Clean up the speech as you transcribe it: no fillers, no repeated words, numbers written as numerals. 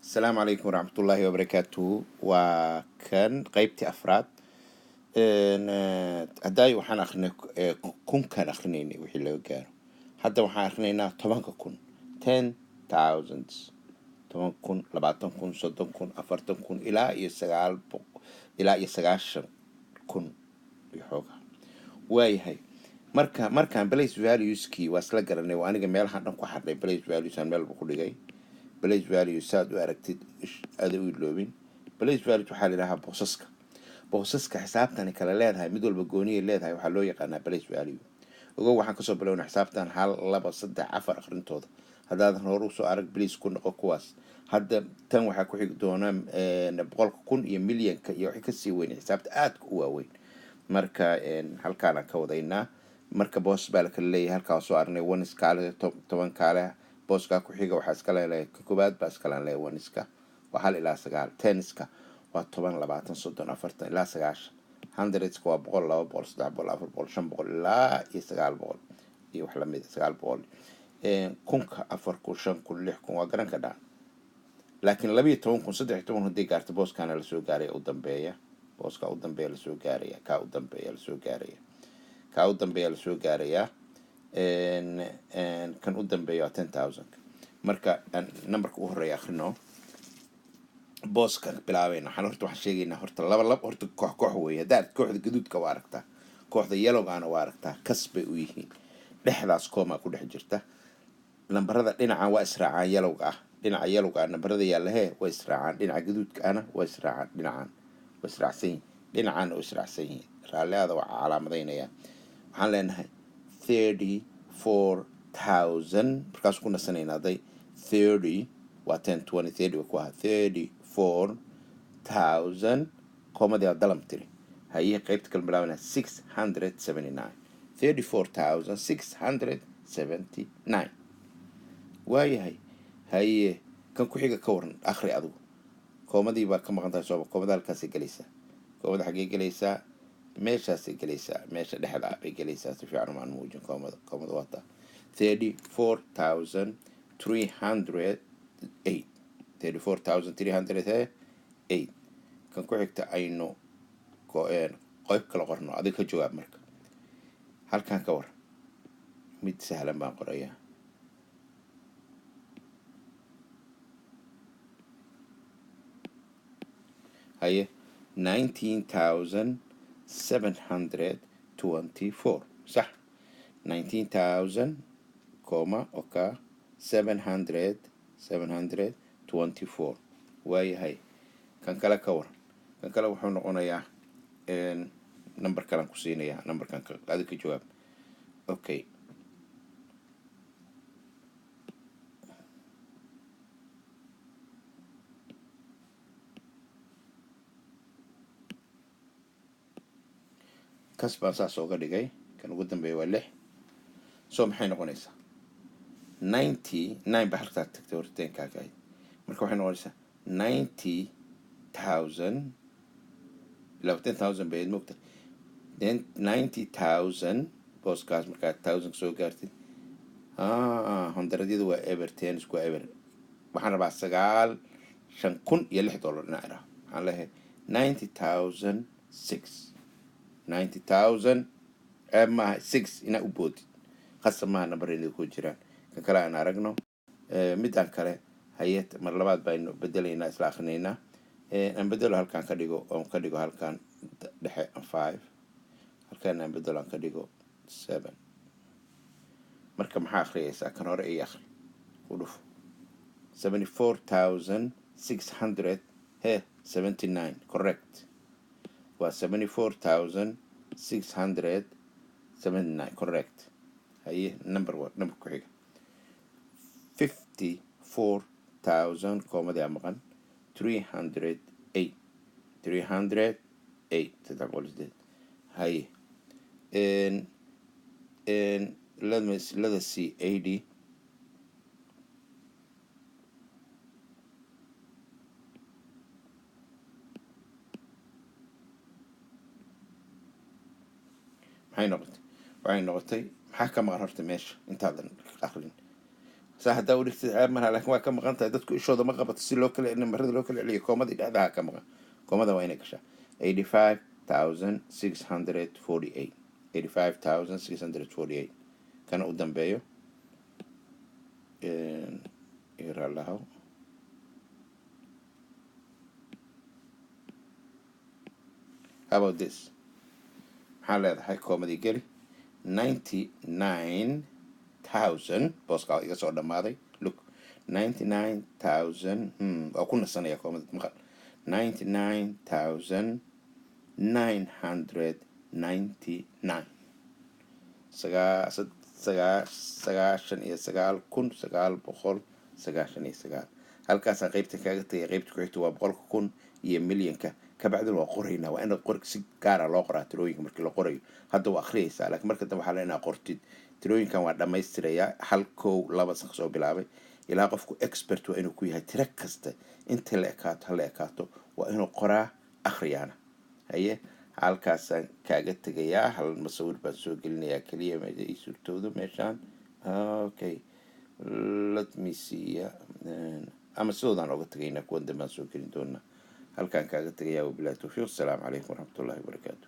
السلام عليكم ورحمة الله وبركاته وكان قيبتي أفراد هداي وحنا أخني كون كان أخنيني وحي لو قارو حتى وحنا أخنينا طبعا كون 10,000 طبعا كون لبعتن كون صدن كون أفرتن كون إلى يسقال إلى يسقاش كون يحوقها واي هاي markaan place valueskii waa isla garanay waa aniga meelahan dhan ku xadhay place values aan meel ku dhigay place values saad u aragtid aada u iloobin place values waxaa layidhahaa boosaska xisaabtani kala leedahay mid walba gooniya leedahay waxaa loo yaqaanaa place value ogow waxaan kasoo bilownay xisaabtan 1 2 3 4 akhrintooda haddaadan hore usoo arag please ku noqo kuwaas hadda tan waxaa ku xigi doonaa 100,000 iyo milyanka iyo wixii kasii weyn xisaabta aadka u waaweyn marka halkaan aan ka wadaynaa marka boos baa la kala leeyahay halkaa soo aragnay one iskaale 10 kaale booska ku xiga waxaa iska leeyahay ka koobaad baa iska leeyahay one iska waa 1 ilaa 9 10 iska waa 10 20 30 40 ilaa 9 hundredska waa 100 200 300 400 500 ilaa 900 iyo wax la mid 900 kunka 4 kun 5 kun 6 kun waa garan ka dhaan laakiin 12 kun 13 hadii gaarto booskana la soo gaaray u dambeeya booska u dambeeya la soo gaaraya ka u dambeeya la soo gaaraya ka u dambeeya la soo gaaraya kan u dambeeya 10,000 marka numberka u horeeya akhrino booska bilaabeyna horta waxaan sheegaynaa horta laba horta koox weeye hadaad kooxda gaduudka waa aragtaa kooxda yellowgaana waa aragtaa kasbay u yihiin dhexdaas kooma ku dhex jirta nambarada dhinacan waa israacaan yellowga dhinaca yellowga nambarada yaalahe waa israacaan dhinaca gaduudkaana waa israacaan dhinacan waa israacsan dhinacan oo israacsan raaliada waa calaamadaynaya waxaan leenahay 34,000 markaas ku nasanaynaday 30 waa 10 20 30 ku ah 34,000 koomada dalam tiri haye qaybta kala bilaabana 679 34,679 waayahay haye kan ku xiga ka waran akhri adigu koomadii baa ka maqan tahay soo koomada halkaas galaysa koomada xagee galaysa meeshaas galaysa meesha dhexda ay galaysa si fiican ma muujin koomada wata 34,308 34,308 kan ku xigta aynu qayb kala qorno adiga ka jawaab marka halkan ka war mid sahlan baan qorayaa haye 19,724 صح 19,000 كوما اوكا 724 واي كان كلا كور كان كلا وحو نقونيا نمبر كلام كسينيا نمبر كان هذاك جواب اوكي kasbaan saas ooga dhigay kan ugu dambeeya waa 6 soo maxay noqonaysaa 99 baa halkaa tagtay horteenkaaga ahayd marka waxay noqonaysaa 90,000 ilaa 10,000 bayd moogta then 90,000 booskaas markaa 1000 soo gaartid hundredyadu waa ever 10 isku ever waxaan rabaa 9,506 inaan idhaho waxaan leeyahay 90,006 90,000 ما 6 إنا أبودي خاصة ما نبرين يكون جيران كان كلا أنا رجنو ميدان كله هيت مرلبات بينو بدلينا إسلاخنينا أن بدلوا هالكان كديجو أو كديجو هالكان دحى 5 هالكان أن بدلوا كديجو 7 مركم حاخري ساكن ورقي آخر ولف 74,600 هي 79 correct و 74,679 correct هي number 1 number كحيجة 54,000 كوما دي أمغان 308 تتعبول جديد هاي let's see 80 هاي نقطة وعين نقطتي حكم غرفت ماشي انت هذا الآخرين صح دوري استعمالها لكن ما كم قنطة دتك إيش هذا ما قبض السلوك لأن مرة لوكل عليه كومدي ده كم كومدا وينك شا 85,648 85,648 كان قدام بيو يرى له how about this محل هذا هاي كومدي قلي 99,000 بوس قال يسوع دماغي look 99,000 أو كنا السنة يا كومدي مقال 99,999 sagaashan iyo sagaal kun sagaal boqol sagaashan iyo sagaal halkaasaan qaybta kaaga tagay qaybta ku xigta waa boqolka kun iyo milyanka kabacdina waa qoraynaa waa inaad qor si gaara loo qoraa tirooyinka markii la qorayo hadda waa akhriyaysaa laakiin marka dambe waxaa la inaa qortid tirooyinkan waa dhammaystirayaa hal kow laba san kasoo bilaabay ilaa qofku expert waa inuu ku yahay tiro kasta inta la ekaato ha la ekaato waa inuu qoraa akhriyaana haye halkaasaan kaaga tegayaa hal masawir baan soo gelinayaa keliya meesha ii suurtoodo meeshaan okay let me see ama sidoodaan oga tegaynaa kuwan dambaan soo gelin doonaa halkaan kaaga tegayaa wabilahi tawfiiq asalaamu calaykum waraxmatullahi wabarakaatu